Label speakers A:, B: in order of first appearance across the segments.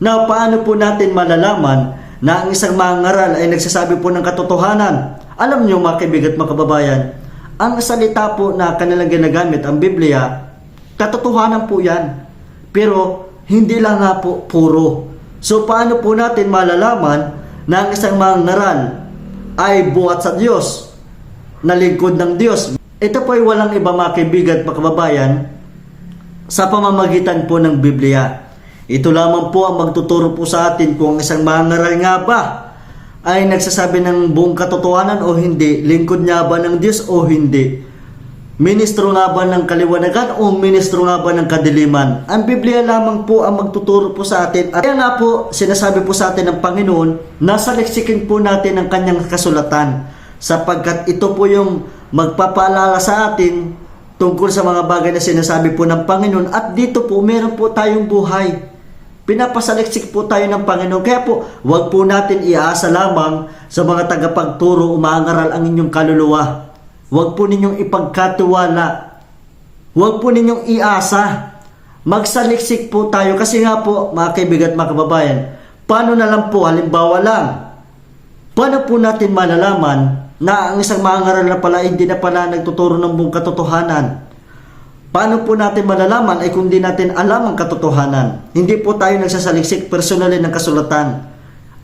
A: Now, paano po natin malalaman na ang isang mangaral ay nagsasabi po ng katotohanan? Alam nyo mga kaibigan at mga kababayan, ang salita po na kanilang ginagamit, ang Biblia, katotohanan po yan. Pero hindi lang nga po puro. So paano po natin malalaman na ang isang mangaral ay buhat sa Diyos, na lingkod ng Diyos? Ito po ay walang iba mga kaibigan at mga kababayan sa pamamagitan po ng Biblia. Ito lamang po ang magtuturo po sa atin kung ang isang mangaral nga ba ay nagsasabi ng buong katotohanan o hindi, lingkod niya ba ng Diyos o hindi, ministro nga ba ng kaliwanagan o ministro nga ba ng kadiliman. Ang Biblia lamang po ang magtuturo po sa atin. At kaya nga po sinasabi po sa atin ng Panginoon na saliksikin po natin ang kanyang kasulatan, sapagkat ito po yung magpapaalala sa atin tungkol sa mga bagay na sinasabi po ng Panginoon. At dito po meron po tayong buhay. Pinapasaliksik po tayo ng Panginoon. Kaya po, huwag po natin iasa lamang sa mga tagapagturo o mangaral ang inyong kaluluwa. Huwag po ninyong ipagkatiwala. Huwag po ninyong iasa. Magsaliksik po tayo. Kasi nga po, mga kaibigan at mga kababayan, paano na lang po, halimbawa lang, paano po natin malalaman na ang isang mangaral na pala hindi na pala nagtuturo ng buong katotohanan? Paano po natin malalaman ay kung di natin alam ang katotohanan? Hindi po tayo nagsasaliksik personally ng kasulatan.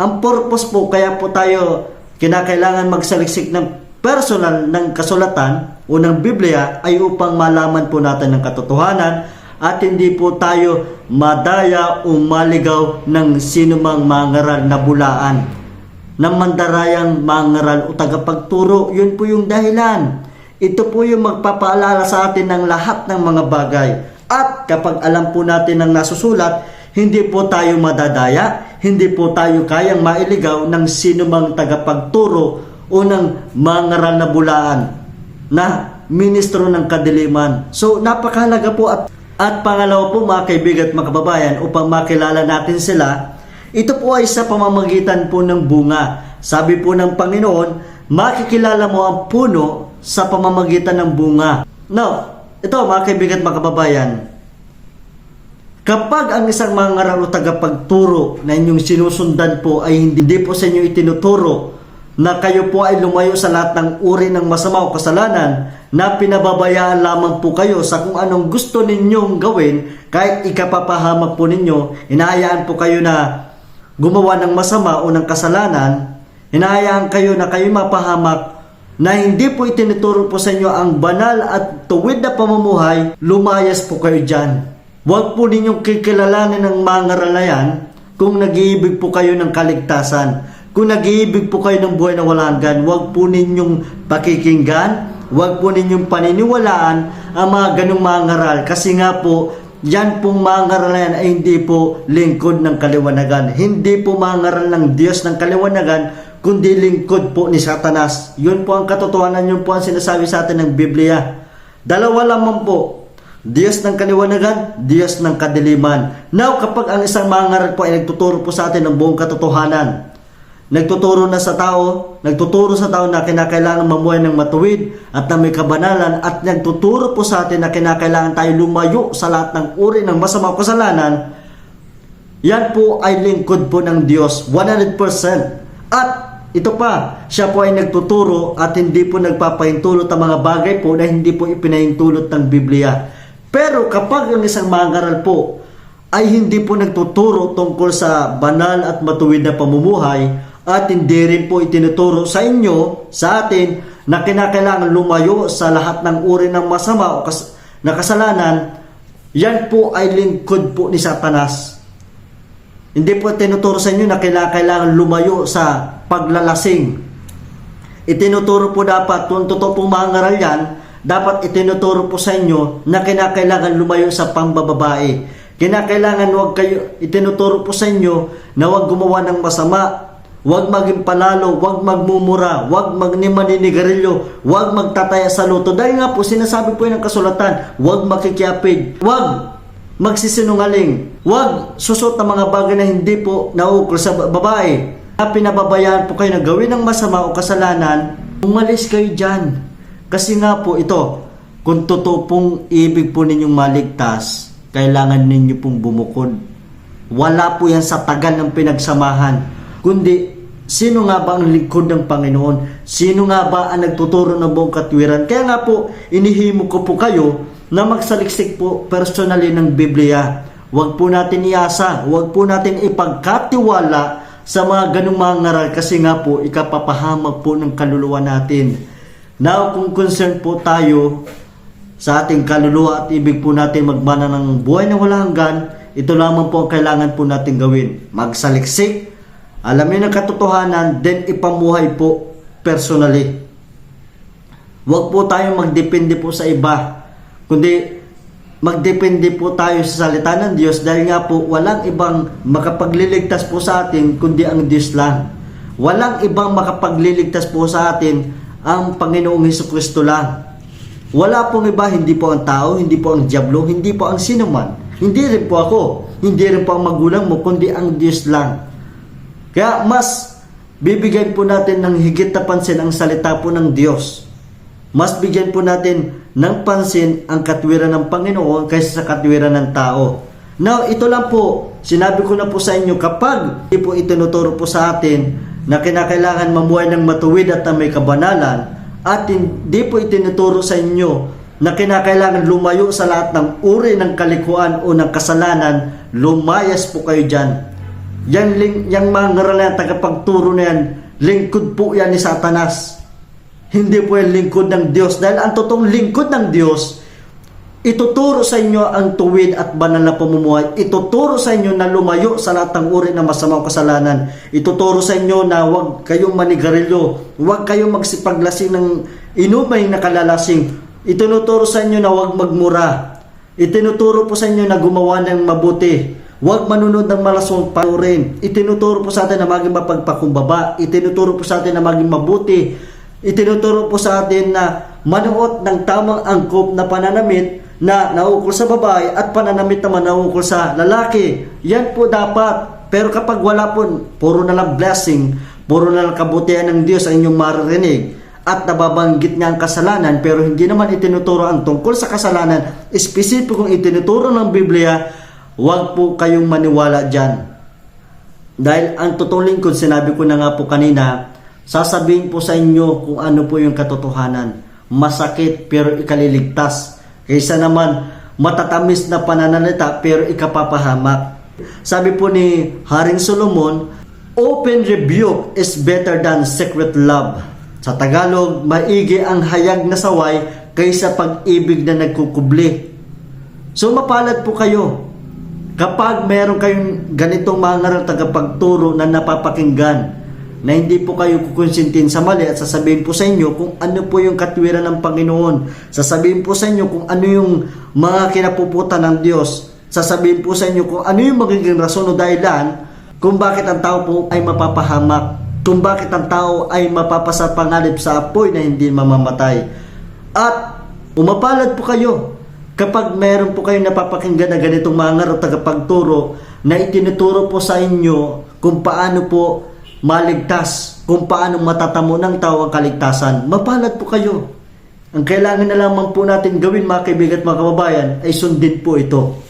A: Ang purpose po kaya po tayo kinakailangan magsaliksik ng personal ng kasulatan o ng Biblia ay upang malaman po natin ang katotohanan at hindi po tayo madaya o maligaw ng sinumang mangaral na bulaan, ng mandarayang mangaral o tagapagturo. Yun po yung dahilan. Ito po yung magpapaalala sa atin ng lahat ng mga bagay. At kapag alam po natin ang nasusulat, hindi po tayo madadaya, hindi po tayo kayang mailigaw ng sinumang tagapagturo o ng mangaral na bulaan na ministro ng kadiliman. So napakahalaga po at pangalawa po mga kaibigan at mga kababayan, upang makilala natin sila, ito po ay sa pamamagitan po ng bunga. Sabi po ng Panginoon, makikilala mo ang puno sa pamamagitan ng bunga. Now, ito mga kaibigan at mga kababayan, kapag ang isang mangaral o tagapagturo na inyong sinusundan po ay hindi po sa inyo itinuturo na kayo po ay lumayo sa lahat ng uri ng masama o kasalanan, na pinababayaan lamang po kayo sa kung anong gusto ninyong gawin, kahit ikapapahamak po ninyo, hinahayaan po kayo na gumawa ng masama o ng kasalanan, hinahayaan kayo na kayo mapahamak, na hindi po itinuturo po sa inyo ang banal at tuwid na pamumuhay, lumayas po kayo dyan. Huwag po ninyong kikilalanin ng mangaral na yan kung nag-iibig po kayo ng kaligtasan. Kung nag-iibig po kayo ng buhay na walang hanggan, huwag po ninyong pakikinggan, huwag po ninyong paniniwalaan ang mga ganong mangaral. Kasi nga po, yan pong mangaral na yan ay hindi po lingkod ng kaliwanagan. Hindi po mangaral ng Diyos ng kaliwanagan, kundi lingkod po ni Satanas. Yun po ang katotohanan, yun po ang sinasabi sa atin ng Biblia. Dalawa lamang po, Diyos ng kaliwanagan, Diyos ng kadiliman. Now, kapag ang isang mangaral po ay nagtuturo po sa atin ng buong katotohanan, nagtuturo sa tao na kinakailangan mamuhay ng matuwid at na may kabanalan, at nagtuturo po sa atin na kinakailangan tayo lumayo sa lahat ng uri ng masama o kasalanan, yan po ay lingkod po ng Diyos 100%. At ito pa, siya po ay nagtuturo at hindi po nagpapahintulot ang mga bagay po na hindi po ipinahintulot ng Biblia. Pero kapag ang isang mangaral po ay hindi po nagtuturo tungkol sa banal at matuwid na pamumuhay, at hindi rin po itinuturo sa inyo, sa atin, na kinakailangan lumayo sa lahat ng uri ng masama o na kasalanan, yan po ay lingkod po ni Satanas. Hindi po tinuturo sa inyo na kailangan lumayo sa paglalasing. Itinuturo po dapat, kung totoo pong mangaral yan, dapat itinuturo po sa inyo na kinakailangan lumayo sa pambababae. Kinakailangan itinuturo po sa inyo na huwag gumawa ng masama, huwag maging palalo, huwag magmumura, huwag maninigarilyo, huwag magtataya sa luto. Dahil nga po, sinasabi po ng kasulatan, huwag makikiapid, huwag magsisinungaling, huwag susot ng mga bagay na hindi po naukol sa babae. Na pinababayaan po kayo na gawin ng masama o kasalanan, umalis kayo dyan. Kasi nga po ito, kung totoo pong ibig po ninyong maligtas, kailangan ninyo pong bumukod Wala po yan sa tagal ng pinagsamahan. Kundi, sino nga ba ang lingkod ng Panginoon? Sino nga ba ang nagtuturo ng buong katwiran? Kaya nga po, inihimo ko po kayo na magsaliksik po personally ng Biblia. Huwag po natin iasa, huwag po natin ipagkatiwala sa mga ganung mga ngaral kasi nga po, ikapapahamak po ng kaluluwa natin. Now, kung concerned po tayo sa ating kaluluwa at ibig po natin magmana ng buhay na walang hanggan, ito lamang po ang kailangan po natin gawin. Magsaliksik, alamin ang katotohanan, then ipamuhay po personally. Huwag po tayong magdepende po sa iba, kundi magdepende po tayo sa salita ng Diyos dahil nga po walang ibang makapagliligtas po sa atin kundi ang Diyos lang. Walang ibang makapagliligtas po sa atin ang Panginoong Hesukristo lang. Wala pong iba, hindi po ang tao, hindi po ang diablo, hindi po ang sinuman, hindi rin po ako, hindi rin po ang magulang mo, kundi ang Diyos lang. Kaya mas bibigyan po natin ng higit na pansin ang salita po ng Diyos. Mas bigyan po natin ng pansin ang katwiran ng Panginoon kaysa sa katwiran ng tao. Now, ito lang po, sinabi ko na po sa inyo, kapag hindi po itinuturo po sa atin na kinakailangan mamuhay ng matuwid at na may kabanalan, at hindi po itinuturo sa inyo na kinakailangan lumayo sa lahat ng uri ng kalikuan o ng kasalanan, lumayas po kayo dyan. Yang mga ngaral na tagapagturo na yan, lingkod po yan ni Satanas. Hindi po yan lingkod ng Diyos. Dahil ang totoong lingkod ng Diyos, ituturo sa inyo ang tuwid at banal na pamumuhay. Ituturo sa inyo na lumayo sa lahat ng uri ng masamang kasalanan. Ituturo sa inyo na huwag kayong manigarilyo, huwag kayong magsipaglasing ng inumay na kalalasing. Itinuturo sa inyo na huwag magmura. Itinuturo po sa inyo na gumawa ng mabuti. Huwag manunod ng malasong panurin. Itinuturo po sa atin na maging mapagpakumbaba. Itinuturo po sa atin na maging mabuti. Itinuturo po sa atin na manuot ng tamang angkop na pananamit na naukol sa babae at pananamit naman naukol sa lalaki. Yan po dapat. Pero kapag wala po, puro na lang blessing, puro na lang kabutihan ng Diyos ang inyong maririnig at nababanggit niya ang kasalanan pero hindi naman itinuturo ang tungkol sa kasalanan, espesipikong itinuturo ng Biblia, huwag po kayong maniwala dyan. Dahil ang totoong lingkod, sinabi ko na nga po kanina, sasabihin po sa inyo kung ano po yung katotohanan. Masakit pero ikaliligtas. Kaysa naman matatamis na pananalita pero ikapapahamak. Sabi po ni Haring Solomon, open rebuke is better than secret love. Sa Tagalog, maigi ang hayag na saway kaysa pag-ibig na nagkukubli. So mapalad po kayo kapag meron kayong ganitong mga ngaral tagapagturo na napapakinggan, na hindi po kayo kukonsintin sa mali at sasabihin po sa inyo kung ano po yung katwiran ng Panginoon. Sasabihin po sa inyo kung ano yung mga kinapuputan ng Diyos. Sasabihin po sa inyo kung ano yung magiging rason o dahilan kung bakit ang tao po ay mapapahamak, kung bakit ang tao ay mapapasapangalip sa apoy na hindi mamamatay. At umapalad po kayo kapag meron po kayong napapakinggan na ganitong mga ngaral tagapagturo na itinuturo po sa inyo kung paano po maligtas, kung paano matatamo ng tao ang kaligtasan. Mapalad po kayo. Ang kailangan na lamang po natin gawin, mga kaibigan at mga kababayan, ay sundin po ito.